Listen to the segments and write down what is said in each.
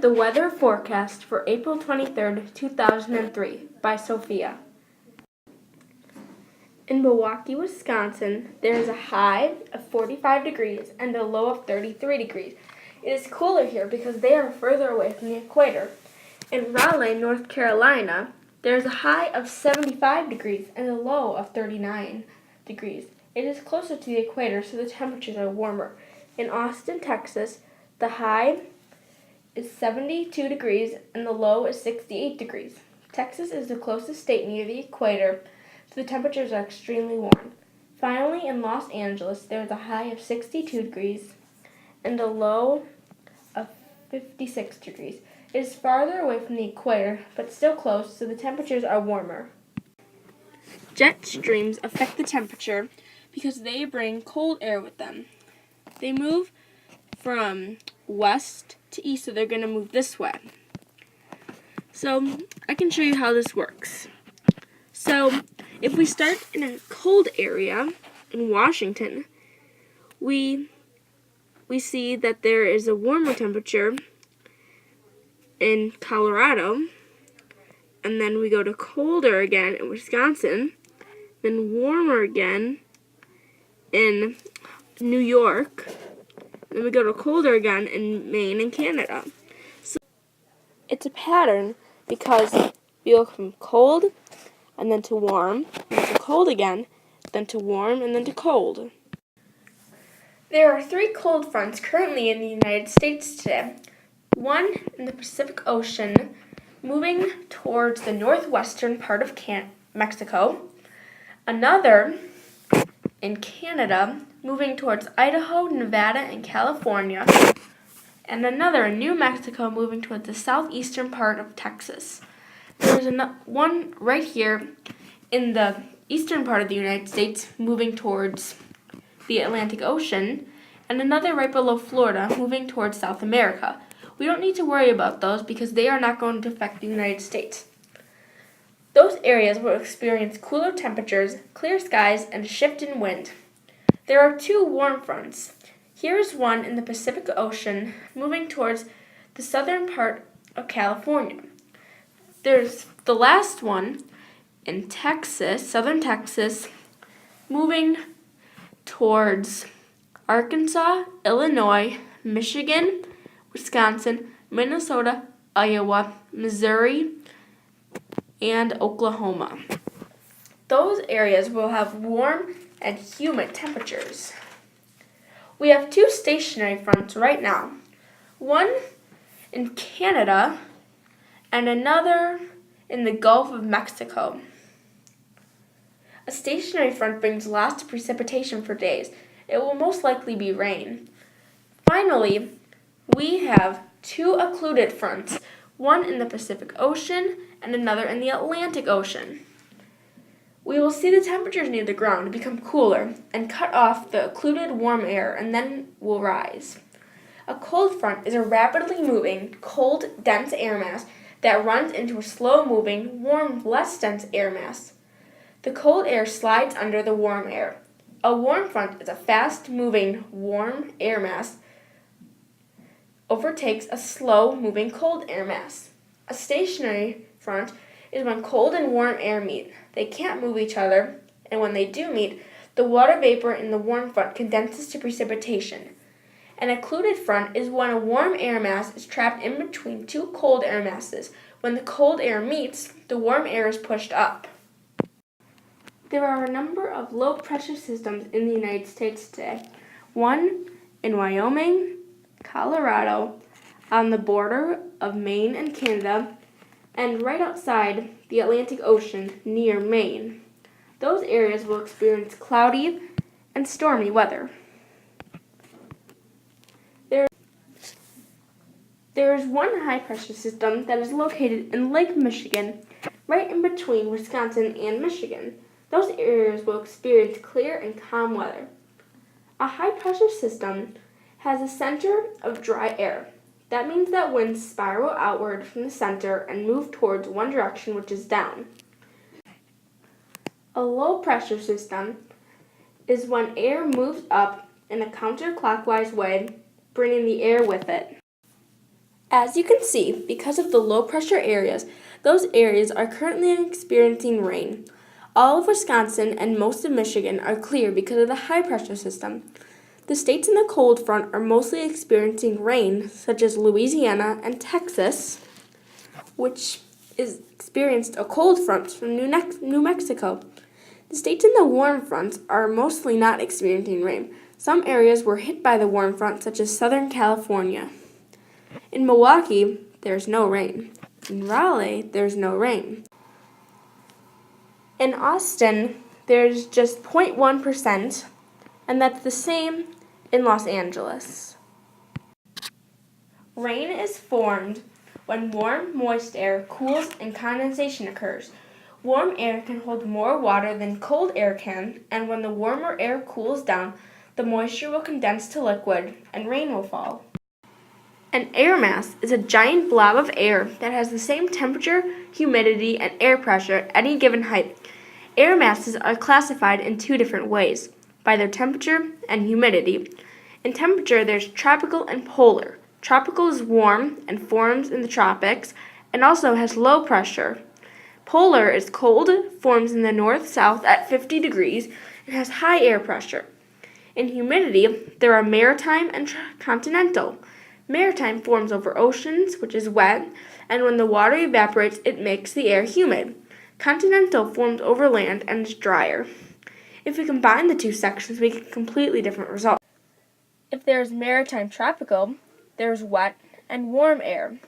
The weather forecast for April 23rd, 2003 by Sophia. In Milwaukee, Wisconsin, there is a high of 45 degrees and a low of 33 degrees. It is cooler here because they are further away from the equator. In Raleigh, North Carolina, there is a high of 75 degrees and a low of 39 degrees. It is closer to the equator, so the temperatures are warmer. In Austin, Texas, the high is 72 degrees and the low is 68 degrees. Texas is the closest state near the equator, so the temperatures are extremely warm. Finally, in Los Angeles, there is a high of 62 degrees and a low of 56 degrees. It is farther away from the equator, but still close, so the temperatures are warmer. Jet streams affect the temperature because they bring cold air with them. They move from west to east, so they're going to move this way. So I can show you how this works. So if we start in a cold area in Washington, we see that there is a warmer temperature in Colorado, and then we go to colder again in Wisconsin, then warmer again in New York, then we go to colder again in Maine and Canada. So it's a pattern because we go from cold and then to warm, and to cold again, then to warm, and then to cold. There are 3 cold fronts currently in the United States today. One in the Pacific Ocean, moving towards the northwestern part of Mexico. Another in Canada, moving towards Idaho, Nevada, and California. And another in New Mexico, moving towards the southeastern part of Texas. There's one right here in the eastern part of the United States, moving towards the Atlantic Ocean, and another right below Florida, moving towards South America. We don't need to worry about those because they are not going to affect the United States. Those areas will experience cooler temperatures, clear skies, and a shift in wind. There are 2 warm fronts. Here is one in the Pacific Ocean, moving towards the southern part of California. There's the last one in Texas, southern Texas, moving towards Arkansas, Illinois, Michigan, Wisconsin, Minnesota, Iowa, Missouri, and Oklahoma. Those areas will have warm and humid temperatures. We have 2 stationary fronts right now. One in Canada and another in the Gulf of Mexico. A stationary front brings lots of precipitation for days. It will most likely be rain. Finally, we have 2 occluded fronts, one in the Pacific Ocean and another in the Atlantic Ocean. We will see the temperatures near the ground become cooler and cut off the occluded warm air and then will rise. A cold front is a rapidly moving, cold, dense air mass that runs into a slow-moving, warm, less dense air mass. The cold air slides under the warm air. A warm front is a fast-moving, warm air mass overtakes a slow-moving cold air mass. A stationary front is when cold and warm air meet. They can't move each other, and when they do meet, the water vapor in the warm front condenses to precipitation. An occluded front is when a warm air mass is trapped in between 2 cold air masses. When the cold air meets, the warm air is pushed up. There are a number of low-pressure systems in the United States today. One in Wyoming, Colorado, on the border of Maine and Canada, and right outside the Atlantic Ocean near Maine. Those areas will experience cloudy and stormy weather. There is one high-pressure system that is located in Lake Michigan, right in between Wisconsin and Michigan. Those areas will experience clear and calm weather. A high-pressure system has a center of dry air. That means that winds spiral outward from the center and move towards one direction, which is down. A low-pressure system is when air moves up in a counterclockwise way, bringing the air with it. As you can see, because of the low pressure areas, those areas are currently experiencing rain. All of Wisconsin and most of Michigan are clear because of the high pressure system. The states in the cold front are mostly experiencing rain, such as Louisiana and Texas, which is experienced a cold front from New Mexico. The states in the warm front are mostly not experiencing rain. Some areas were hit by the warm front, such as Southern California. In Milwaukee, there's no rain. In Raleigh, there's no rain. In Austin, there's just 0.1%, and that's the same in Los Angeles. Rain is formed when warm, moist air cools and condensation occurs. Warm air can hold more water than cold air can, and when the warmer air cools down, the moisture will condense to liquid and rain will fall. An air mass is a giant blob of air that has the same temperature, humidity, and air pressure at any given height. Air masses are classified in two different ways, by their temperature and humidity. In temperature, there's tropical and polar. Tropical is warm and forms in the tropics and also has low pressure. Polar is cold, forms in the north-south at 50 degrees, and has high air pressure. In humidity, there are maritime and continental. Maritime forms over oceans, which is wet, and when the water evaporates, it makes the air humid. Continental forms over land and is drier. If we combine the two sections, we get completely different results. If there is maritime tropical, there is wet and warm air.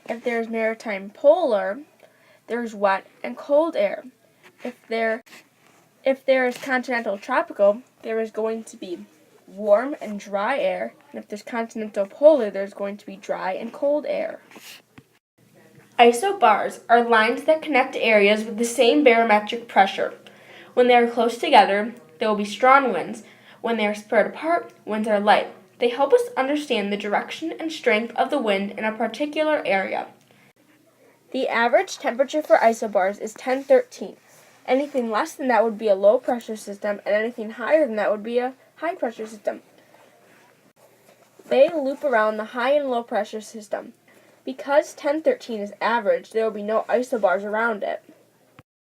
If there is maritime polar, there is wet and cold air. If there is continental tropical, there is going to be warm and dry air, and if there's continental polar, there's going to be dry and cold air. Isobars are lines that connect areas with the same barometric pressure. When they are close together, there will be strong winds. When they are spread apart, winds are light. They help us understand the direction and strength of the wind in a particular area. The average temperature for isobars is 1013. Anything less than that would be a low pressure system, and anything higher than that would be a high pressure system. They loop around the high and low pressure system. Because 1013 is average, there will be no isobars around it.